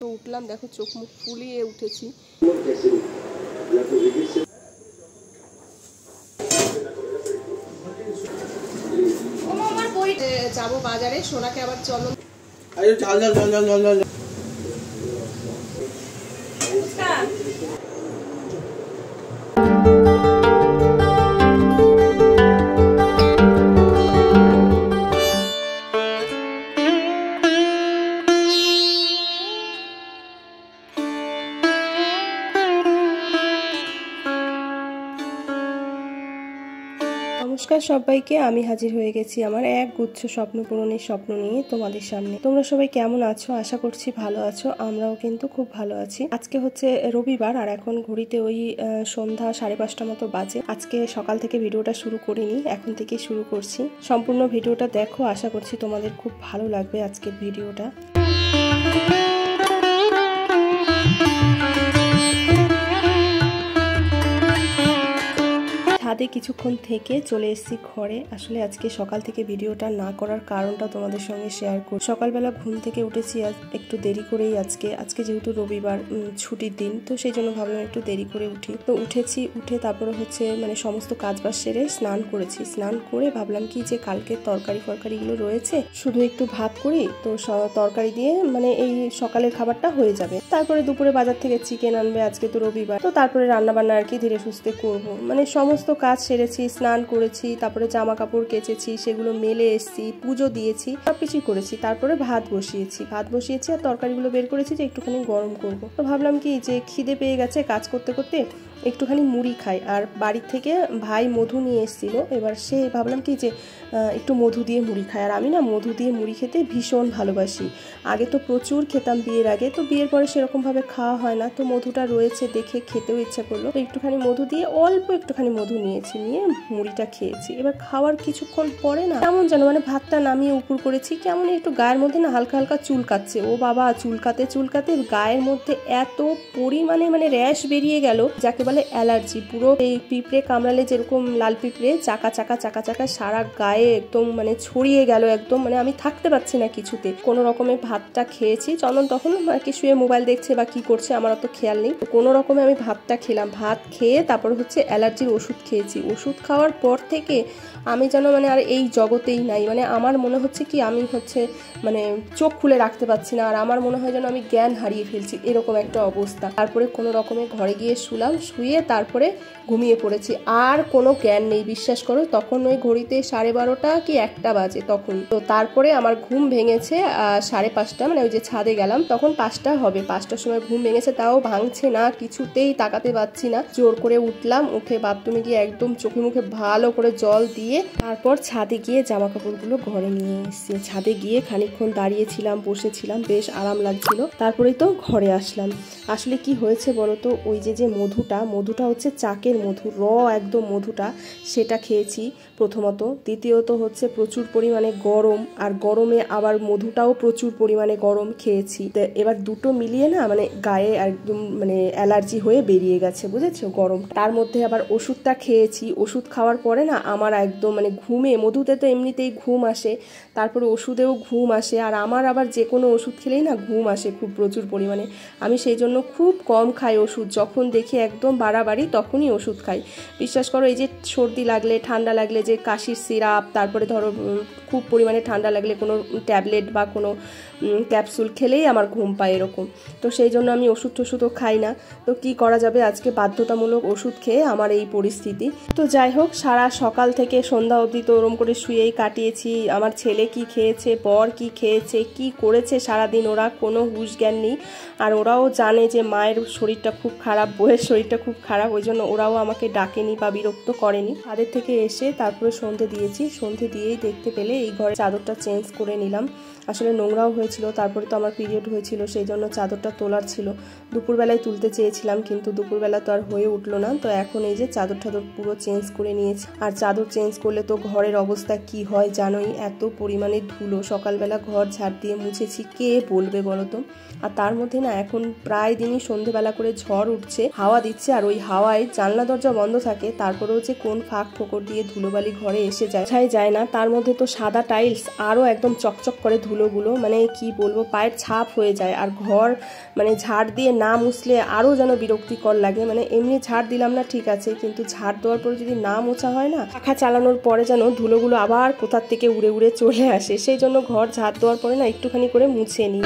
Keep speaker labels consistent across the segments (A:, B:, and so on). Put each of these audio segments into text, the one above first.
A: তো উঠলাম, দেখো চোখ মুখ ফুলিয়ে উঠেছি। যাবো বাজারে, সোনাকে আবার চলো। নমস্কার সবাইকে, আমি হাজির হয়ে গেছি আমার এক গুচ্ছ স্বপ্ন পূরণের স্বপ্ন নিয়ে তোমাদের সামনে। তোমরা সবাই কেমন আছো? আশা করছি ভালো আছো। আমরাও কিন্তু খুব ভালো আছি। আজকে হচ্ছে রবিবার আর এখন ঘড়িতে ওই সন্ধ্যা 5:30 মতো বাজে। আজকে সকাল থেকে ভিডিওটা শুরু করিনি, এখন থেকে শুরু করছি। সম্পূর্ণ ভিডিওটা দেখো, আশা করছি তোমাদের খুব ভালো লাগবে আজকের ভিডিওটা। ছাদে কিছুক্ষণ থেকে চলে এসেছি ঘরে। আসলে আজকে সকাল থেকে ভিডিওটা না করার কারণটা তোমাদের সঙ্গে শেয়ার করি। সকালবেলা ঘুম থেকে উঠেছি একটু দেরি করেই। আজকে যেহেতু রবিবার ছুটির দিন, তো সেই জন্য ভাবলাম একটু দেরি করে উঠি। তো উঠেছি, উঠে তারপরে হচ্ছে সমস্ত কাজবাজ সেরে স্নান করেছি। স্নান করে ভাবলাম কি যে কালকে তরকারিগুলো রয়েছে, শুধু একটু ভাত করি, তো তরকারি দিয়ে এই সকালের খাবারটা হয়ে যাবে। তারপরে দুপুরে বাজার থেকে চিকেন আনবে, আজকে তো রবিবার। তো তারপরে রান্না বান্না আর কি ধীরে সুস্থে করবো। সমস্ত কাজ সেরেছি, স্নান করেছি, তারপরে জামা কাপড় কেচেছি, সেগুলো মেলে এসেছি, পুজো দিয়েছি, সবকিছুই করেছি। তারপরে ভাত বসিয়েছি আর তরকারিগুলো বের করেছি যে একটুখানি গরম করব। তো ভাবলাম কি যে খিদে পেয়ে গেছে কাজ করতে করতে, একটুখানি মুড়ি খাই। আর বাড়ির থেকে ভাই মধু নিয়ে এসেছিল, এবার সে ভাবলাম কি যে একটু মধু দিয়ে মুড়ি খাই। আর আমি না মধু দিয়ে মুড়ি খেতে ভীষণ ভালোবাসি। আগে তো প্রচুর খেতাম বিয়ের আগে, তো বিয়ের পরে সেরকমভাবে খাওয়া হয় না। তো মধুটা রয়েছে দেখে খেতেও ইচ্ছা করলো, তো একটুখানি মধু দিয়ে অল্প একটুখানি মধু নিয়ে মুড়িটা খেয়েছি। এবার খাওয়ার কিছুক্ষণ পরে না কেমন যেন ভাতটা নামিয়ে উপর করেছি, কেমন একটু গায়ের মধ্যে না হালকা হালকা চুলকাচ্ছে। ও বাবা, চুলকাতে চুলকাতে গায়ের মধ্যে এত পরিমাণে র্যাশ বেরিয়ে গেল, যাকে বলে অ্যালার্জি। পুরো এই পিঁপড়ে কামড়ালে যেরকম লাল পিঁপড়ে চাকা চাকা সারা গায়ে একদম ছড়িয়ে গেল একদম। আমি থাকতে পারছি না কিছুতে। কোনো রকমে ভাতটা খেয়েছি। চন্দন তখন আর কি শুয়ে মোবাইল দেখছে বা কি করছে, আমার অত খেয়াল নেই। কোনো রকমে আমি ভাতটা খেলাম। ভাত খেয়ে তারপর হচ্ছে অ্যালার্জির ওষুধ খেয়েছি। ওষুধ খাওয়ার পর থেকে আমি যেন আর এই জগতেই নাই। আমার মনে হচ্ছে কি আমি চোখ খুলে রাখতে পারছি না। আর আমার মনে হয় যেন আমি জ্ঞান হারিয়ে ফেলছি, এরকম একটা অবস্থা। তারপরে কোনো রকমে ঘরে গিয়ে শুলাম, শুয়ে তারপরে ঘুমিয়ে পড়েছি। আর কোনো জ্ঞান নেই, বিশ্বাস করো। তখন ওই ঘড়িতে 12:30 কি 1টা বাজে তখন। তো তারপরে আমার ঘুম ভেঙেছে 5:30, ওই যে ছাদে গেলাম তখন 5টা হবে। 5টার সময় ঘুম ভেঙেছে, তাও ভাঙছে না, কিছুতেই তাকাতে পারছি না। জোর করে উঠলাম, উঠে বাথরুমে গিয়ে একদম চোখে মুখে ভালো করে জল দিয়ে তারপর ছাদে গিয়ে জামা কাপড়গুলো ঘরে নিয়ে এসেছি। ছাদে গিয়ে খানিকক্ষণ দাঁড়িয়েছিলাম, বসেছিলাম, বেশ আরাম লাগছিল। তারপরেই তো ঘরে আসলাম। আসলে কি হয়েছে বলতো, ওই যে মধুটা হচ্ছে চাকের মধু, একদম মধুটা, সেটা খেয়েছি প্রথমত। দ্বিতীয়ত হচ্ছে প্রচুর পরিমাণে গরম, আর গরমে আবার মধুটাও প্রচুর পরিমাণে গরম খেয়েছি। এবার দুটো মিলিয়ে না গায়ে একদম অ্যালার্জি হয়ে বেরিয়ে গেছে, বুঝেছো, গরম। তার মধ্যে আবার ওষুধটা খেয়েছি। ওষুধ খাওয়ার পরে না আমার একদম ঘুমে, মধুতে তো এমনিতেই ঘুম আসে, তারপরে ওষুধেও ঘুম আসে। আর আমার আবার যে কোনো ওষুধ খেলেই না ঘুম আসে খুব প্রচুর পরিমাণে। আমি সেই জন্য খুব কম খাই ওষুধ। যখন দেখি একদম বাড়াবাড়ি তখনই ওষুধ খাই। বিশ্বাস করো, এই যে সর্দি লাগলে, ঠান্ডা লাগলে যে কাশির সিরাপ, তারপরে ধরো খুব পরিমাণে ঠান্ডা লাগলে কোনো ট্যাবলেট বা কোনো ক্যাপসুল খেলেই আমার ঘুম পায় এরকম। তো সেই জন্য আমি ওষুধও খাই না। তো কি করা যাবে, আজকে বাধ্যতামূলক ওষুধ খেয়ে আমার এই পরিস্থিতি। তো যাই হোক, সারা সকাল থেকে সন্ধ্যা অবধি তো ওরম করে শুয়েই কাটিয়েছি। আমার ছেলে কি খেয়েছে, বর কি খেয়েছে, কি করেছে সারাদিন, ওরা কোনো হুঁশ জ্ঞান নেই। আর ওরাও জানে যে মায়ের শরীরটা খুব খারাপ, বউয়ের শরীরটা খুব খারাপ, ওই জন্য ওরাও আমাকে ডাকেনি বা বিরক্ত করেনি। তাদের থেকে এসে তারপরে সন্ধে দিয়েছি। সন্ধে দিয়েই দেখতে পেলে এই ঘরে চাদরটা চেঞ্জ করে নিলাম। আসলে নোংরাও হয়েছিল, তারপরে তো আমার পিরিয়ড হয়েছিল, সেই জন্য চাদরটা তোলার ছিল। দুপুরবেলায় তুলতে চেয়েছিলাম, কিন্তু দুপুরবেলা তো আর হয়ে উঠলো না। তো এখন এই যে চাদর পুরো চেঞ্জ করে নিয়েছি। আর চাদর চেঞ্জ করলে তো ঘরের অবস্থা কি হয় জানোই, এত পরিমাণে ধুলো। সকালবেলা ঘর ঝাড় দিয়ে মুছেছি, কে বলবে বলো তো। আর তার মধ্যে না এখন প্রায় দিনই সন্ধেবেলা করে ঝড় উঠছে, হাওয়া দিচ্ছে, আর ওই হাওয়ায় জানলা দরজা বন্ধ থাকে, তারপরেও যে কোন ফাঁক ফোকর দিয়ে ধুলোবালি ঘরে এসে যায় না। তার মধ্যে তো সাদা টাইলস, আরও একদম চকচক করে ধুলো ধুলোগুলো, মানে কি বলবো, পায়ের ছাপ হয়ে যায়। আর ঘর মানে ঝাড় দিয়ে না মুছলে আরও যেন বিরক্তিকর লাগে। মানে এমনি ঝাড় দিলাম না ঠিক আছে, কিন্তু ঝাড় দেওয়ার পরে যদি না মোছা হয় না, পাখা চালানোর পরে যেন ধুলোগুলো আবার কোথার থেকে উড়ে উড়ে চলে আসে। সেই জন্য ঘর ঝাড় দেওয়ার পরে না একটুখানি করে মুছে নিই।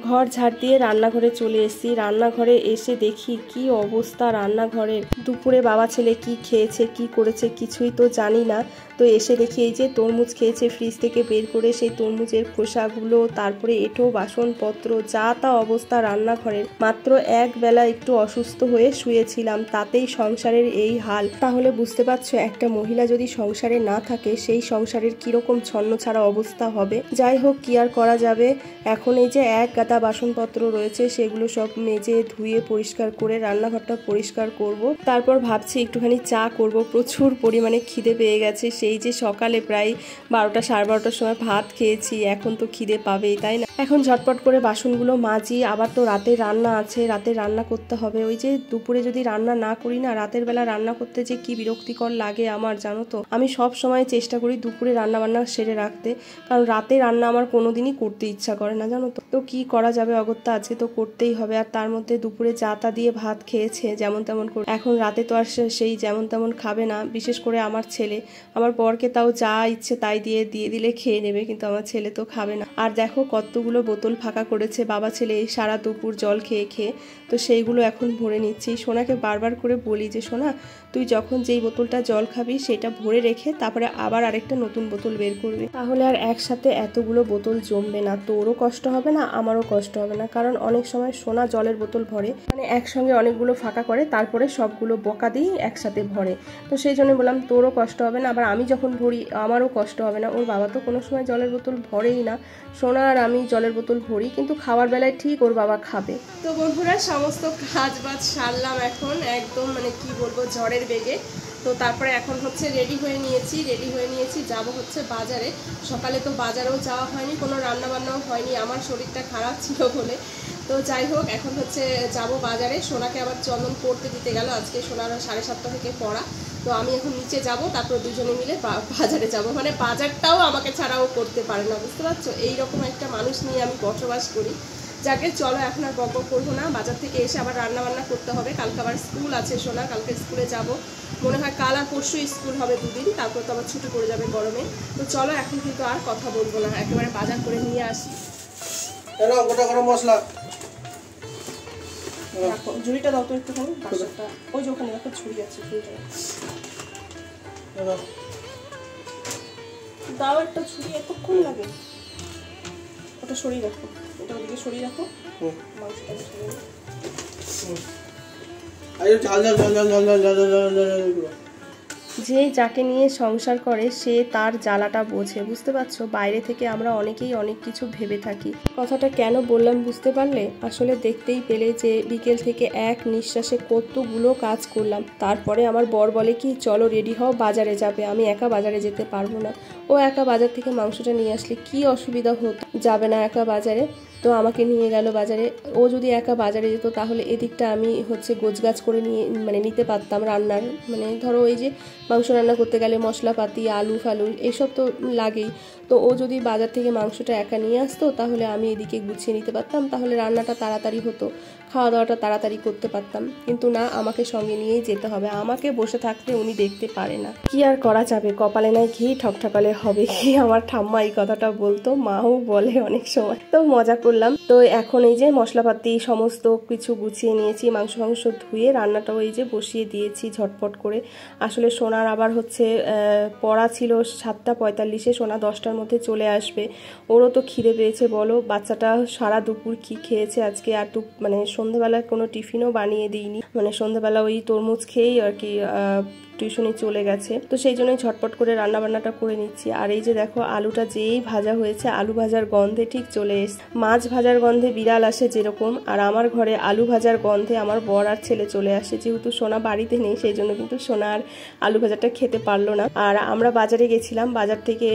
A: ঘর ঝাড় দিয়ে রান্নাঘরে চলে এসেছি। রান্নাঘরে এসে দেখি কি অবস্থা রান্নাঘরের। দুপুরে বাবা ছেলে কি খেয়েছে কি করেছে কিছুই তো জানি না। তো এসে দেখি এই যে তরমুজ খেয়েছে ফ্রিজ থেকে বের করে, সেই তরমুজের খোসাগুলো, তারপরে এঁঠো বাসনপত্র, যা তা অবস্থা রান্নাঘরের। মাত্র এক বেলা একটু অসুস্থ হয়ে শুয়েছিলাম, তাতেই সংসারের এই হাল। তাহলে বুঝতে পারছো একটা মহিলা যদি সংসারে না থাকে সেই সংসারের কিরকম ছন্নছাড়া অবস্থা হবে। যাই হোক, কি আর করা যাবে। এখন এই যে এক গাদা বাসনপত্র রয়েছে, সেগুলো সব মেজে ধুয়ে পরিষ্কার করে রান্নাঘরটা পরিষ্কার করব। তারপর ভাবছি একটুখানি চা করব। প্রচুর পরিমাণে খিদে পেয়ে গেছে। সেই যে সকালে প্রায় 12টা সাড়ে 12টার সময় ভাত খেয়েছি, এখন তো খিদে পাবেই, তাই না? এখন ঝটপট করে বাসনগুলো মাজি। আবার তো রাতে রান্না আছে, রাতে রান্না করতে হবে। ওই যে দুপুরে যদি রান্না না করি না, রাতের বেলা রান্না করতে যে কি বিরক্তিকর লাগে আমার, জানো তো। আমি সব সময় চেষ্টা করি দুপুরে রান্না বান্না সেরে রাখতে, কারণ রাতে রান্না আমার কোনোদিনই করতে ইচ্ছা করে না, জানো তো। তো কি করা যাবে অগত্যা, আজকে তো করতেই হবে। আর তার মধ্যে দুপুরে যা তা দিয়ে ভাত খেয়েছে যেমন তেমন করে, এখন রাতে তো আর সেই যেমন তেমন খাবে না। বিশেষ করে আমার ছেলে, আমার বরকে তাও যা ইচ্ছে তাই দিয়ে দিলে খেয়ে নেবে, কিন্তু আমার ছেলে তো খাবে না। আর দেখো কতগুলো বোতল ফাঁকা করেছে বাবা ছেলে এই সারা দুপুর জল খেয়ে খেয়ে। তো সেইগুলো এখন ভরে নিচ্ছি। সোনাকে বারবার করে বলি যে সোনা, তুই যখন যেই বোতলটা জল খাবি সেটা ভরে রেখে তারপরে আবার আরেকটা নতুন বোতল বের করবি, তাহলে আর একসাথে এতগুলো বোতল জমবে না, তোরও কষ্ট হবে না আমারও কষ্ট হবে না। কারণ অনেক সময় সোনা জলের বোতল ভরে, মানে একসঙ্গে অনেকগুলো ফাঁকা করে তারপরে সবগুলো বকা দিয়ে একসাথে ভরে। তো সেই জন্য বললাম তোরও কষ্ট হবে না, আবার আমি যখন ভরি আমারও কষ্ট হবে না। ওর বাবা তো কোনো সময় জলের বোতল ভরেই না। সোনা আর আমি জলের বোতল ভরি, কিন্তু খাওয়ার বেলায় ঠিক ওর বাবা খাবে। তো বন্ধুরা, সমস্ত কাজ বাজ সারলাম এখন একদম, মানে কি বলবো, ঝড়ের বেগে। তো তারপরে এখন হচ্ছে রেডি হয়ে নিয়েছি যাব হচ্ছে বাজারে। সকালে তো বাজারেও যাওয়া হয়নি, কোনো রান্না বান্নাও হয়নি, আমার শরীরটা খারাপ ছিল বলে। তো যাই হোক, এখন হচ্ছে যাব বাজারে। সোনাকে আবার চন্দন পড়তে দিতে গেল, আজকে সোনার 7:30 থেকে পড়া। তো আমি এখন নিচে যাব, তারপর দুজনে মিলে বাজারে যাব। মানে বাজারটাও আমাকে ছাড়াও করতে পারে না, বুঝতে পারছো। এইরকম একটা মানুষ নিয়ে আমি বসবাস করি। যাকে চলো, এখন আর বক করবো না। বাজার থেকে এসে আবার রান্না বান্না করতে হবে। কালকে আবার স্কুল আছে সোনা, কালকে স্কুলে যাব। মনে হয় কাল আর পরশু স্কুল হবে 2 দিন, তারপর তো আবার ছুটি পড়ে যাবে গরমে। তো চলো, এখন কিন্তু আর কথা বলবো না, একেবারে বাজার করে নিয়ে আসি।
B: মশলা
A: ঝুড়িটা দাও তো একটুখানি, বাসাটা ওই যে ওখানে একটা ছুরি আছে, দাও একটা ছুরি, এতক্ষণ লাগে। ওটা সরিয়ে রাখো, এটা ওদিকে সরিয়ে রাখো। মাংসটা যে যাকে নিয়ে সংসার করে সে তার জ্বালাটা বোঝে, বুঝতে পারছো। বাইরে থেকে আমরা অনেকেই অনেক কিছু ভেবে থাকি। কথাটা কেন বললাম বুঝতে পারলে? আসলে দেখতেই পেলে যে বিকেল থেকে এক নিঃশ্বাসে কতগুলো কাজ করলাম। তারপরে আমার বর বলে কি, চলো রেডি হও, বাজারে যাবে। আমি একা বাজারে যেতে পারবো না। ও একা বাজার থেকে মাংসটা নিয়ে আসলে কি অসুবিধা হতো, যাবে না একা বাজারে। তো আমাকে নিয়ে গেল বাজারে। ও যদি একা বাজারে যেত তাহলে এদিকটা আমি হচ্ছে গোছগাছ করে নিতে পারতাম রান্নার। মানে ধরো এই যে মাংস রান্না করতে গেলে মশলাপাতি, আলু ফালু এসব তো লাগেই। তো ও যদি বাজার থেকে মাংসটা একা নিয়ে আসতো তাহলে আমি এদিকে গুছিয়ে নিতে পারতাম, তাহলে রান্নাটা তাড়াতাড়ি হতো, খাওয়া দাওয়াটা তাড়াতাড়ি করতে পারতাম। কিন্তু না, আমাকে সঙ্গে নিয়েই যেতে হবে। আমাকে বসে থাকতে উনি দেখতে পারে না। কি আর করা যাবে, কপালে নাই ঘি ঠকঠকালে হবে কি। আমার ঠাম্মা এই কথাটা বলতো, মাও বলে অনেক সময়। তো মজা করলাম। তো এখন এই যে মশলাপাতি সমস্ত কিছু গুছিয়ে নিয়েছি, মাংস ধুয়ে রান্নাটাও এই যে বসিয়ে দিয়েছি ঝটপট করে। আসলে সোনার আবার হচ্ছে পড়া ছিল 7:45, সোনা 10টার মধ্যে চলে আসবে। ওরও তো খিদে পেয়েছে বলো, বাচ্চাটা সারা দুপুর কি খেয়েছে আজকে। আর মানে সন্ধ্যাবেলা কোনো টিফিনও বানিয়ে দিইনি, মানে সন্ধ্যাবেলা ওই তরমুজ খেয়েই আর কি টিউশনে চলে গেছে। তো সেই জন্যই ঝটপট করে রান্না বান্নাটা করে নিচ্ছি। আর এই যে দেখো আলুটা যেই ভাজা হয়েছে, আলু ভাজার গন্ধে ঠিক চলে এসছে। মাছ ভাজার গন্ধে বিড়াল আসে যেরকম, আর আমার ঘরে আলু ভাজার গন্ধে আমার বর আর ছেলে চলে আসে। যেহেতু সোনা বাড়িতে নেই সেই জন্য কিন্তু সোনা আর আলু ভাজাটা খেতে পারলো না। আর আমরা বাজারে গেছিলাম, বাজার থেকে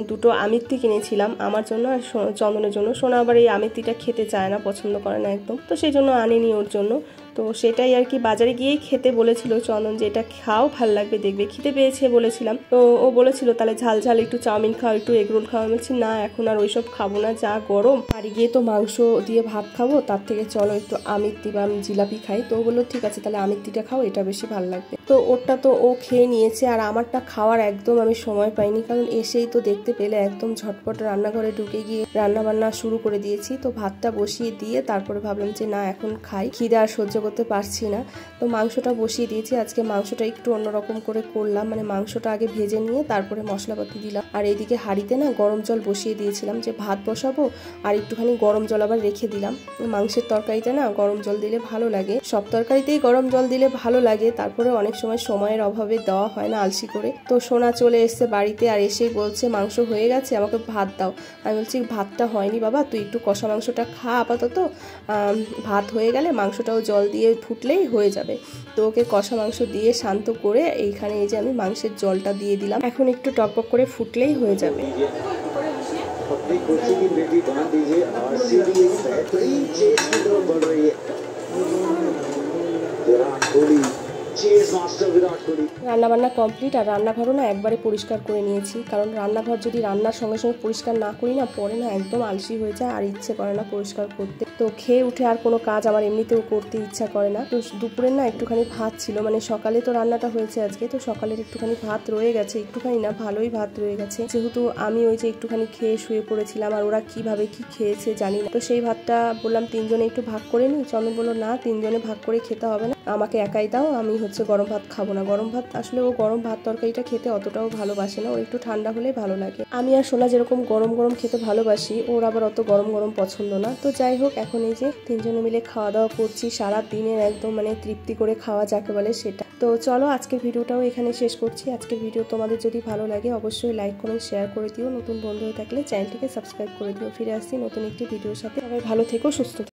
A: 2টো আমিত্তি কিনেছিলাম আমার জন্য আর চন্দনের জন্য। সোনা আবার এই আমিত্তিটা খেতে চায় না, পছন্দ করে না একদম, তো সেই জন্য আনিনি ওর জন্য। তো সেটাই আর কি বাজারে গিয়েই খেতে বলেছিল চন্দন যে এটা খাও, ভালো লাগবে দেখবে। খিদে পেয়েছে বলেছিলাম, তো ও বলেছিল তাহলে ঝাল ঝাল একটু চাউমিন খাও, একটু এগরোল খাও। আমি বলছি না, এখন আর ওইসব খাবো না, যা গরম, বাড়ি গিয়ে তো মাংস দিয়ে ভাত খাবো, তার থেকে চলো একটু আমিত্তি বা জিলাপি খাই। তো ও বললো ঠিক আছে তাহলে আমিত্তিটা খাও, এটা বেশি ভালো লাগবে। তো ওরটা তো ও খেয়ে নিয়েছে, আর আমারটা খাওয়ার একদম আমি সময় পাইনি, কারণ এসেই তো দেখতে পেলে একদম ঝটপট রান্নাঘরে ঢুকে গিয়ে রান্না বান্না শুরু করে দিয়েছি। তো ভাতটা বসিয়ে দিয়ে তারপরে ভাবলাম যে না এখন খাই, খিদে আর সহ্য করতে পারছি না। তো মাংসটা বসিয়ে দিয়েছি। আজকে মাংসটা একটু অন্যরকম করে করলাম, মানে মাংসটা আগে ভেজে নিয়ে তারপরে মশলাপাতি দিলাম। আর এইদিকে হাঁড়িতে না গরম জল বসিয়ে দিয়েছিলাম, যে ভাত বসাবো আর একটুখানি গরম জল আবার রেখে দিলাম। মাংসের তরকারিতে না গরম জল দিলে ভালো লাগে, সব তরকারিতেই গরম জল দিলে ভালো লাগে, তারপরে অনেক সময় সময়ের অভাবে দেওয়া হয় না আলসি করে। তো সোনা চলে এসছে বাড়িতে, আর এসেই বলছে মাংস হয়ে গেছে, আমাকে ভাত দাও। আমি বলছি ভাতটা হয়নি বাবা, তুই একটু কষা মাংসটা খা আপাতত, ভাত হয়ে গেলে মাংসটাও জল দিয়ে ফুটলেই হয়ে যাবে। তো ওকে কষা মাংস দিয়ে শান্ত করে এইখানে এই যে আমি মাংসের জলটা দিয়ে দিলাম, এখন একটু টকবক করে ফুটলেই হয়ে যাবে।
B: अपनी कुर्सी की बेटी बांध दीजिए, आरसीबी एक बेहतरीन चेज की तरफ बढ़ रही है। Virat Kohli, chase master Virat Kohli.
A: রান্নাবান্না কমপ্লিট, আর রান্নাঘরও না একবারে পরিষ্কার করে নিয়েছি, কারণ রান্নাঘর যদি রান্নার সঙ্গে সঙ্গে পরিষ্কার না করি না, পরে না একদম আলসি হয়ে যায় আর ইচ্ছে করে না পরিষ্কার করতে। তো খেয়ে উঠে আর কোনো কাজ আমার এমনিতেও করতে ইচ্ছা করে না। তো দুপুরের না একটুখানি ভাত ছিল, মানে সকালে তো রান্নাটা হয়েছে আজকে, তো সকালের একটুখানি ভাত রয়ে গেছে, একটুখানি না ভালোই ভাত রয়ে গেছে, যেহেতু আমি ওই যে একটুখানি খেয়ে শুয়ে পড়েছিলাম, আর ওরা কিভাবে কি খেয়েছে জানি না। তো সেই ভাতটা বললাম তিনজনে একটু ভাগ করে নিই। চন্দন বললো না, তিনজনে ভাগ করে খেতে হবে না, আমাকে একাই দাও, আমি গরম ভাত খাবো না। গরম ভাত আসলে ও গরম ভাত তরকারিটা খেতে অতটাও ভালোবাসে না, ও একটু ঠান্ডা হলেই ভালো লাগে। আমি আর সোনা যেরকম গরম গরম খেতে ভালোবাসি, ওর আবার অত গরম গরম পছন্দ না। তো যাই হোক, এখন এই যে তিনজনে মিলে খাওয়া দাওয়া করছি, সারা দিনের একদম মানে তৃপ্তি করে খাওয়া যাকে বলে সেটা। তো চলো আজকের ভিডিওটাও এখানে শেষ করছি। আজকের ভিডিও তোমাদের যদি ভালো লাগে অবশ্যই লাইক কমেন্ট শেয়ার করে দিও, নতুন বন্ধু হয়ে থাকলে চ্যানেলটিকে সাবস্ক্রাইব করে দিও। ফিরে আসছি নতুন একটি ভিডিওর সাথে। সবাই ভালো থেকো, সুস্থ থেকো।